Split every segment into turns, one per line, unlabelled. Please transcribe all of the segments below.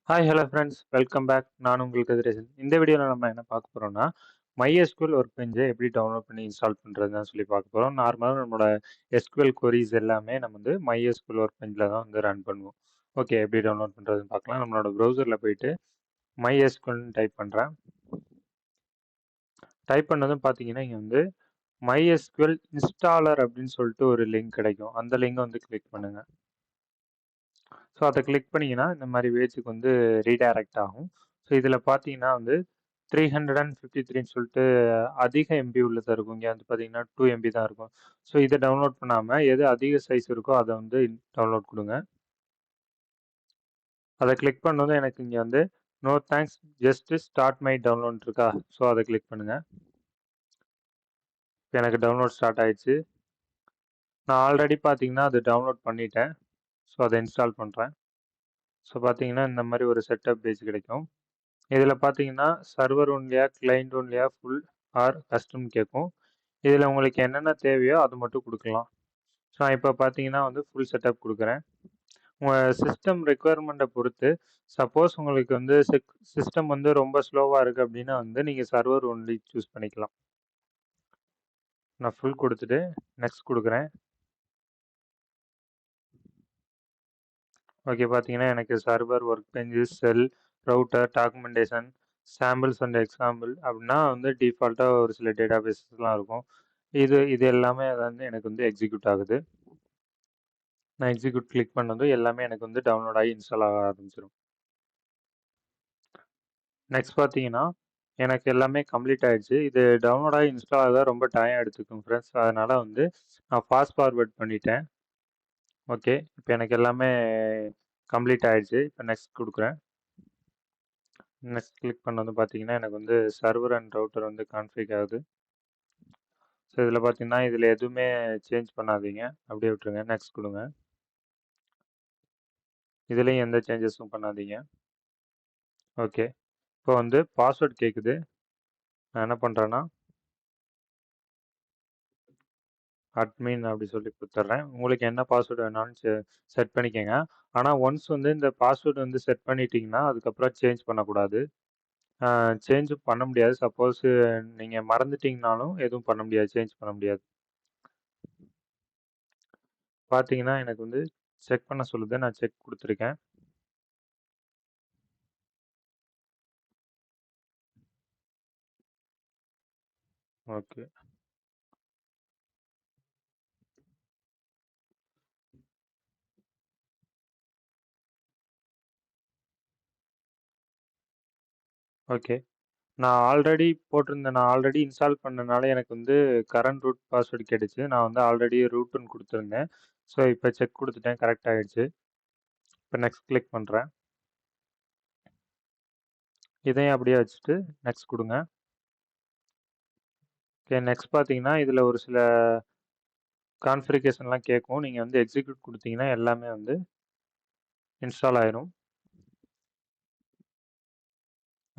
Hello friends. Welcome back. நான் உங்கள் கதிரேசன். இந்த வீடியோவில் நம்ம என்ன பார்க்க போகிறோம்னா, MySQL ஒர்க் பெஞ்சை எப்படி டவுன்லோட் பண்ணி இன்ஸ்டால் பண்ணுறதுன்னு சொல்லி பார்க்க போகிறோம். நார்மலாக நம்மளோட SQL queries எல்லாமே நம்ம வந்து MySQL ஒர்க் பெஞ்சில் தான் வந்து ரன் பண்ணுவோம். ஓகே, எப்படி டவுன்லோட் பண்ணுறதுன்னு பார்க்கலாம். நம்மளோட ப்ரௌசரில் போயிட்டு MySQLன்னு டைப் பண்ணுறேன். டைப் பண்ணதும் பார்த்தீங்கன்னா, இங்கே வந்து MySQL இன்ஸ்டாலர் அப்படின்னு சொல்லிட்டு ஒரு லிங்க் கிடைக்கும். அந்த லிங்கை வந்து கிளிக் பண்ணுங்கள். ஸோ அதை கிளிக் பண்ணிங்கன்னா இந்த மாதிரி பேஜுக்கு வந்து ரீடைரக்ட் ஆகும். ஸோ இதில் பார்த்தீங்கன்னா வந்து 353ன்னு சொல்லிட்டு அதிக எம்பி உள்ளதாக இருக்கும். இங்கே வந்து பார்த்தீங்கன்னா 2 MB தான் இருக்கும். ஸோ இதை டவுன்லோட் பண்ணாமல் எது அதிக சைஸ் இருக்கோ அதை வந்து டவுன்லோட் கொடுங்க. அதை கிளிக் பண்ணதும் எனக்கு இங்கே வந்து no thanks just start my download இருக்கா. ஸோ அதை கிளிக் பண்ணுங்கள். எனக்கு டவுன்லோட் ஸ்டார்ட் ஆயிடுச்சு. நான் ஆல்ரெடி பார்த்தீங்கன்னா அதை டவுன்லோட் பண்ணிட்டேன். ஸோ அதை இன்ஸ்டால் பண்ணுறேன். ஸோ பார்த்தீங்கன்னா இந்த மாதிரி ஒரு செட்டப் பேஜ் கிடைக்கும். இதில் பார்த்தீங்கன்னா சர்வர் ஒன்லியா, கிளைண்ட் ஒன்லியா, ஃபுல் ஆர் கஸ்டம் கேட்கும். இதில் உங்களுக்கு என்னென்ன தேவையோ அது மட்டும் கொடுக்கலாம். ஸோ நான் இப்போ பார்த்தீங்கன்னா வந்து ஃபுல் செட்டப் கொடுக்குறேன். உங்கள் சிஸ்டம் ரெக்குவயர்மெண்ட்டை பொறுத்து, சப்போஸ் உங்களுக்கு வந்து சிஸ்டம் வந்து ரொம்ப ஸ்லோவாக இருக்குது அப்படின்னா வந்து நீங்கள் சர்வர் ஒன்லி சூஸ் பண்ணிக்கலாம். நான் ஃபுல் கொடுத்துட்டு நெக்ஸ்ட் கொடுக்குறேன். ஓகே, பார்த்தீங்கன்னா எனக்கு server, work bench, sell, router, documentation, samples and example அப்படின்னா வந்து டிஃபால்ட்டாக ஒரு சில டேட்டா பேஸஸ்லாம் இருக்கும். இது எல்லாமே வந்து எனக்கு வந்து எக்ஸிக்யூட் ஆகுது. நான் எக்ஸிக்யூட் கிளிக் பண்ணதும் எல்லாமே எனக்கு வந்து டவுன்லோட் ஆகி இன்ஸ்டால் ஆக ஆரம்பிச்சிடும். நெக்ஸ்ட் பார்த்தீங்கன்னா எனக்கு எல்லாமே கம்ப்ளீட் ஆயிடுச்சு. இது டவுன்லோட் ஆகி இன்ஸ்டால் ஆக ரொம்ப டைம் எடுத்துக்கும் ஃப்ரெண்ட்ஸ். அதனால் வந்து நான் ஃபாஸ்ட் ஃபார்வர்ட் பண்ணிட்டேன். ஓகே, இப்போ எனக்கு எல்லாமே கம்ப்ளீட் ஆயிடுச்சு. இப்போ நெக்ஸ்ட் கொடுக்குறேன். நெக்ஸ்ட் கிளிக் பண்ணது பார்த்தீங்கன்னா எனக்கு வந்து சர்வர் அண்ட் ரவுட்டர் வந்து கான்ஃபிக் ஆகுது. ஸோ இதில் பார்த்தீங்கன்னா இதில் எதுவுமே சேஞ்ச் பண்ணாதீங்க, அப்படியே விட்டுருங்க. நெக்ஸ்ட் கொடுங்க. இதுலேயும் எந்த சேஞ்சஸும் பண்ணாதீங்க. ஓகே, இப்போ வந்து பாஸ்வேர்ட் கேட்குது. நான் என்ன பண்ணுறேன்னா அட்மின் அப்படி சொல்லி கொடுத்துட்றேன். உங்களுக்கு என்ன பாஸ்வேர்டு வேணாலும் செட் பண்ணிக்கோங்க. ஆனால் ஒன்ஸ் வந்து இந்த பாஸ்வேர்டு வந்து செட் பண்ணிட்டீங்கன்னா அதுக்கப்புறம் சேஞ்ச் பண்ணக்கூடாது. சேஞ்சும் பண்ண முடியாது. சப்போஸ் நீங்கள் மறந்துட்டீங்கனாலும் எதுவும் பண்ண முடியாது, சேஞ்ச் பண்ண முடியாது. பார்த்தீங்கன்னா எனக்கு வந்து செக் பண்ண சொல்லுது. நான் செக் கொடுத்துருக்கேன். Okay, okay. நான் ஆல்ரெடி போட்டிருந்தேன். நான் ஆல்ரெடி இன்ஸ்டால் பண்ணனால எனக்கு வந்து கரண்ட் ரூட் பாஸ்வேர்டு கேட்டுச்சு. நான் வந்து ஆல்ரெடி ரூட்டுன்னு கொடுத்துருந்தேன். ஸோ இப்போ செக் கொடுத்துட்டேன், கரெக்ட் ஆகிடுச்சு. இப்போ நெக்ஸ்ட் கிளிக் பண்ணுறேன். இதையும் அப்படியே வச்சுட்டு நெக்ஸ்ட் கொடுங்க. ஓகே, நெக்ஸ்ட் பார்த்தீங்கன்னா இதில் ஒரு சில கான்ஃபிகரேஷன்லாம் கேட்கும். நீங்கள் வந்து எக்ஸிக்யூட் கொடுத்தீங்கன்னா எல்லாமே வந்து இன்ஸ்டால் ஆயிரும்.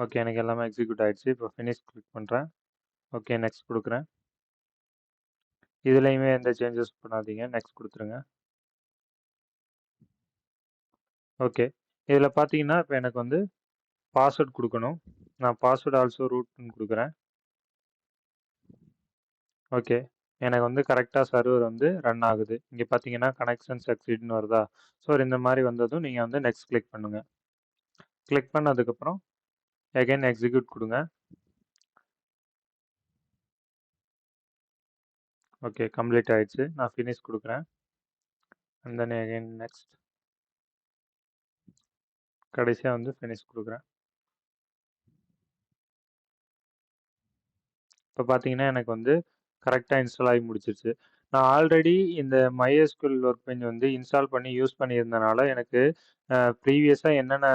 ஓகே, எனக்கு எல்லாமே எக்ஸிக்யூட் ஆயிடுச்சு. இப்போ ஃபினிஷ் கிளிக் பண்ணுறேன். ஓகே, நெக்ஸ்ட் கொடுக்குறேன். இதுலேயுமே எந்த சேஞ்சஸ் பண்ணாதீங்க, நெக்ஸ்ட் கொடுத்துருங்க. ஓகே, இதில் பார்த்தீங்கன்னா இப்போ எனக்கு வந்து பாஸ்வேர்ட் கொடுக்கணும். நான் பாஸ்வேர்ட் ஆல்சோ ரூட்னு கொடுக்குறேன். ஓகே, எனக்கு வந்து கரெக்டாக சர்வர் வந்து ரன் ஆகுது. இங்கே பார்த்தீங்கன்னா கனெக்ஷன் சக்சீட்னு வருதா. ஸோ இந்த மாதிரி வந்ததும் நீங்கள் வந்து நெக்ஸ்ட் கிளிக் பண்ணுங்கள். கிளிக் பண்ணதுக்கப்புறம் அகைன் எக்ஸிக்யூட் கொடுங்க. ஓகே, கம்ப்ளீட் ஆயிடுச்சு. நான் ஃபினிஷ் கொடுக்குறேன். And then again next. கடைசியாக வந்து ஃபினிஷ் கொடுக்குறேன். இப்போ பார்த்தீங்கன்னா எனக்கு வந்து கரெக்டாக இன்ஸ்டால் ஆகி முடிச்சிருச்சு. நான் ஆல்ரெடி இந்த MySQL ஒர்க் பெஞ்ச் வந்து இன்ஸ்டால் பண்ணி யூஸ் பண்ணியிருந்தனால எனக்கு ப்ரீவியஸாக என்னென்ன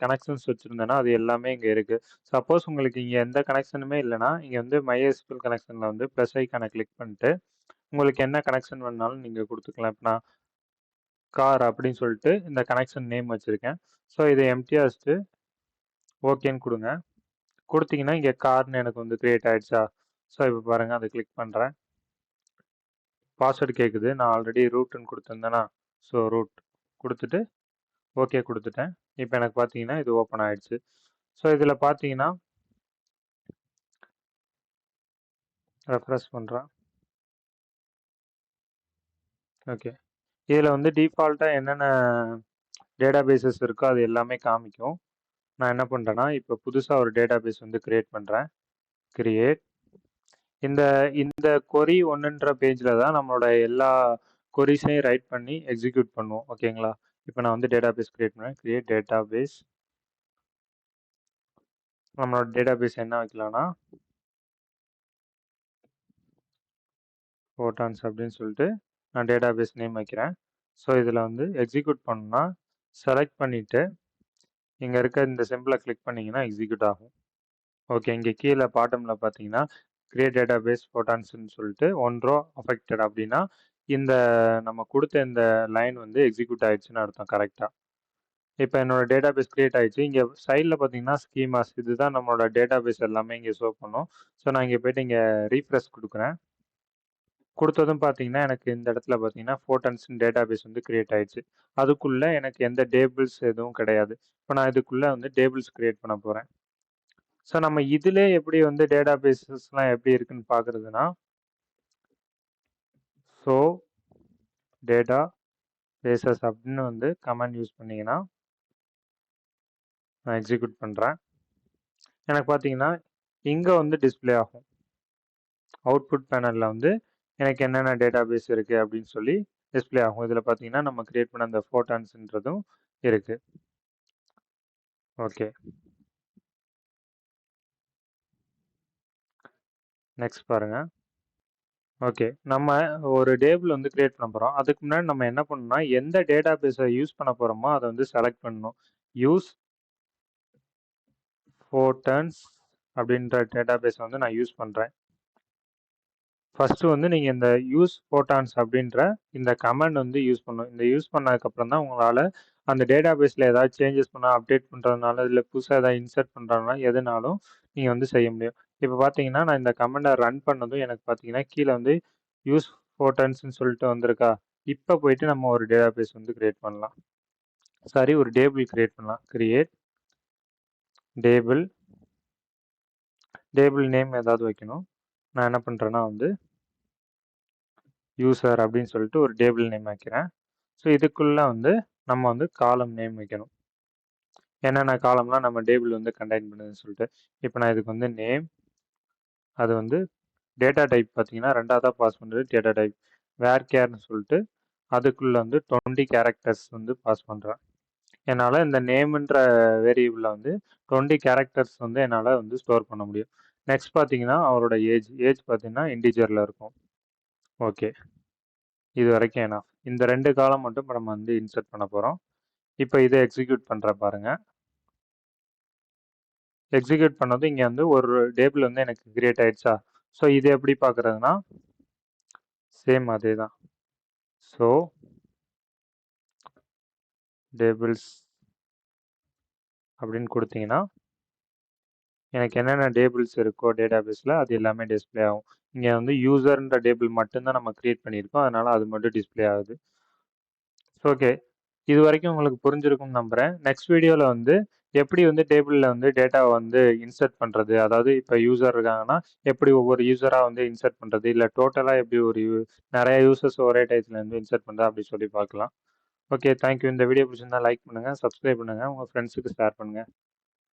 கனெக்ஷன்ஸ் வச்சுருந்தேனோ அது எல்லாமே இங்கே இருக்குது. சப்போஸ் உங்களுக்கு இங்கே எந்த கனெக்ஷனுமே இல்லைன்னா இங்கே வந்து MySQL கனெக்ஷனில் வந்து ப்ளஸ் ஐக்கானை கிளிக் பண்ணிட்டு உங்களுக்கு என்ன கனெக்ஷன் வேணுனாலும் நீங்கள் கொடுத்துக்கலாம். இப்போ நான் கார் அப்படின்னு சொல்லிட்டு இந்த கனெக்ஷன் நேம் வச்சுருக்கேன். ஸோ இதை எம்டியாக வச்சுட்டு ஓகேன்னு கொடுங்க. கொடுத்தீங்கன்னா இங்கே கார்னு எனக்கு வந்து கிரியேட் ஆகிடுச்சா. ஸோ இப்போ பாருங்கள், அதை கிளிக் பண்ணுறேன். பாஸ்வேர்டு கேட்குது. நான் ஆல்ரெடி ரூட்டுன்னு கொடுத்துருந்தேனா. ஸோ ரூட் கொடுத்துட்டு ஓகே கொடுத்துட்டேன். இப்போ எனக்கு பார்த்தீங்கன்னா இது ஓப்பன் ஆயிடுச்சு. ஸோ இதில் பார்த்தீங்கன்னா ரெஃப்ரெஷ் பண்ணுறேன். ஓகே, இதில் வந்து டிஃபால்ட்டாக என்னென்ன டேட்டாபேஸஸ் இருக்கோ அது எல்லாமே காமிக்கும். நான் என்ன பண்ணுறேன்னா இப்போ புதுசாக ஒரு டேட்டாபேஸ் வந்து கிரியேட் பண்ணுறேன். கிரியேட் இந்த இந்த கொரி ஒன்றுன்ற பேஜில் தான் நம்மளோட எல்லா கொரிஸையும் ரைட் பண்ணி எக்ஸிக்யூட் பண்ணுவோம். ஓகேங்களா? இப்போ நான் வந்து டேட்டாபேஸ் கிரியேட் பண்ணுறேன். Create database. நம்மளோட டேட்டாபேஸ் என்ன வைக்கலாம்னா ஃபோட்டான்ஸ் அப்படின்னு சொல்லிட்டு நான் டேட்டாபேஸ் நேம் வைக்கிறேன். ஸோ இதில் வந்து எக்ஸிக்யூட் பண்ணணும்னா செலக்ட் பண்ணிவிட்டு இங்கே இருக்க இந்த சிம்பிளை கிளிக் பண்ணிங்கன்னா எக்ஸிக்யூட் ஆகும். ஓகே, இங்கே கீழே பாட்டமில் பார்த்தீங்கன்னா கிரியேட் டேட்டாபேஸ் ஃபோட்டான்ஸ்னு சொல்லிட்டு 1 row அஃபெக்டட் அப்படின்னா இந்த நம்ம கொடுத்த இந்த லைன் வந்து எக்ஸிக்யூட் ஆயிடுச்சுன்னு அர்த்தம் கரெக்டாக. இப்போ என்னோட டேட்டாபேஸ் கிரியேட் ஆயிடுச்சு. இங்கே சைடில் பார்த்தீங்கன்னா ஸ்கீமாஸ், இதுதான் நம்மளோட டேட்டாபேஸ் எல்லாமே இங்கே ஷோ பண்ணும். ஸோ நான் இங்கே போயிட்டு இங்கே ரீஃப்ரெஷ் கொடுக்குறேன். கொடுத்ததும் பார்த்தீங்கன்னா எனக்கு இந்த இடத்துல பார்த்தீங்கன்னா ஃபோட்டான்ஸ்னு டேட்டாபேஸ் வந்து கிரியேட் ஆயிடுச்சு. அதுக்குள்ளே எனக்கு எந்த டேபிள்ஸ் எதுவும் கிடையாது. இப்போ நான் இதுக்குள்ளே வந்து டேபிள்ஸ் கிரியேட் பண்ண போகிறேன். ஸோ நம்ம இதிலே எப்படி வந்து டேட்டாபேஸஸ்லாம் எப்படி இருக்குன்னு பார்க்குறதுனா ஸோ டேட்டா பேசஸ் அப்படின்னு வந்து கமெண்ட் யூஸ் பண்ணிங்கன்னா நான் எக்ஸிக்யூட் பண்ணுறேன். எனக்கு பார்த்தீங்கன்னா இங்கே வந்து டிஸ்பிளே ஆகும். அவுட்புட் பேனலில் வந்து எனக்கு என்னென்ன டேட்டாபேஸ் இருக்குது அப்படின்னு சொல்லி டிஸ்பிளே ஆகும். இதில் பார்த்தீங்கன்னா நம்ம கிரியேட் பண்ண அந்த ஃபோட்டான்ஸ்ன்றதும் இருக்குது. ஓகே, நெக்ஸ்ட் பாருங்கள். ஓகே, நம்ம ஒரு டேபிள் வந்து கிரியேட் பண்ண போகிறோம். அதுக்கு முன்னாடி நம்ம என்ன பண்ணணும்னா எந்த டேட்டாபேஸை யூஸ் பண்ண போகிறோமோ அதை வந்து செலக்ட் பண்ணணும். யூஸ் ஃபோட்டான்ஸ் அப்படின்ற டேட்டாபேஸை வந்து நான் யூஸ் பண்ணுறேன். ஃபஸ்ட்டு வந்து நீங்கள் இந்த யூஸ் ஃபோட்டான்ஸ் அப்படின்ற இந்த கமெண்ட் வந்து யூஸ் பண்ணணும். இந்த யூஸ் பண்ணதுக்கப்புறம் தான் உங்களால் அந்த டேட்டாபேஸில் ஏதாவது சேஞ்சஸ் பண்ணால் அப்டேட் பண்ணுறதுனால இல்லை புதுசாக ஏதாவது இன்சர்ட் பண்ணுறதுனால எதுனாலும் நீங்கள் வந்து செய்ய முடியும். இப்போ பார்த்தீங்கன்னா நான் இந்த கமெண்டை ரன் பண்ணதும் எனக்கு பார்த்தீங்கன்னா கீழே வந்து யூஸ் ஃபோட்டான்ஸ்னு சொல்லிட்டு வந்திருக்கா. இப்போ போயிட்டு நம்ம ஒரு டேட்டாபேஸ் வந்து கிரியேட் பண்ணலாம். சாரி, ஒரு டேபிள் கிரியேட் பண்ணலாம். Create table. டேபிள் நேம் ஏதாவது வைக்கணும். நான் என்ன பண்ணுறேன்னா வந்து யூசர் அப்படின்னு சொல்லிட்டு ஒரு டேபிள் நேம் வைக்கிறேன். ஸோ இதுக்குள்ளே வந்து நம்ம வந்து காலம் நேம் வைக்கணும். என்னென்ன காலம்லாம் நம்ம டேபிள் வந்து கண்டெயின் பண்ணுதுன்னு சொல்லிட்டு. இப்போ நான் இதுக்கு வந்து நேம், அது வந்து டேட்டா டைப் பார்த்தீங்கன்னா ரெண்டாவதாக பாஸ் பண்ணுறது டேட்டா டைப் வேர் கேர்னு சொல்லிட்டு அதுக்குள்ளே வந்து 20 கேரக்டர்ஸ் வந்து பாஸ் பண்ணுறேன். என்னால் இந்த நேம்ன்ற வேரியபிளில் வந்து 20 கேரக்டர்ஸ் வந்து என்னால் வந்து ஸ்டோர் பண்ண முடியும். நெக்ஸ்ட் பார்த்தீங்கன்னா அவரோட ஏஜ் பார்த்தீங்கன்னா இன்டிஜரில் இருக்கும். ஓகே, இது வரைக்கும் என்ன இந்த 2 காலம் மட்டும் இப்போ நம்ம வந்து இன்சர்ட் பண்ண போகிறோம். இப்போ இதை எக்ஸிக்யூட் பண்ணுற பாருங்கள். எக்ஸிக்யூட் பண்ணது இங்கே வந்து ஒரு டேபிள் வந்து எனக்கு கிரியேட் ஆயிடுச்சா. ஸோ இது எப்படி பார்க்குறதுனா சேம் அதே தான். ஸோ டேபிள்ஸ் அப்படின்னு கொடுத்தீங்கன்னா எனக்கு என்னென்ன டேபிள்ஸ் இருக்கோ டேட்டாபேஸில் அது எல்லாமே டிஸ்பிளே ஆகும். இங்கே வந்து யூசர்ன்ற டேபிள் மட்டும்தான் நம்ம கிரியேட் பண்ணியிருக்கோம், அதனால் அது மட்டும் டிஸ்பிளே ஆகுது. ஓகே, இது வரைக்கும் உங்களுக்கு புரிஞ்சிருக்கும்னு நம்புகிறேன். நெக்ஸ்ட் வீடியோவில் வந்து எப்படி வந்து டேபிளில் வந்து டேட்டாவை வந்து இன்சர்ட் பண்ணுறது, அதாவது இப்போ யூசர் இருக்காங்கன்னா எப்படி ஒவ்வொரு யூசராக வந்து இன்சர்ட் பண்ணுறது, இல்லை டோட்டலாக எப்படி ஒரு நிறைய யூசர்ஸ் ஒரே டயத்தில் வந்து இன்சர்ட் பண்ணுறது அப்படி சொல்லி பார்க்கலாம். Okay, thank you. இந்த வீடியோ பிடிச்சிருந்தா லைக் பண்ணுங்கள், சப்ஸ்கிரைப் பண்ணுங்கள், உங்கள் ஃப்ரெண்ட்ஸுக்கு ஷேர் பண்ணுங்கள்.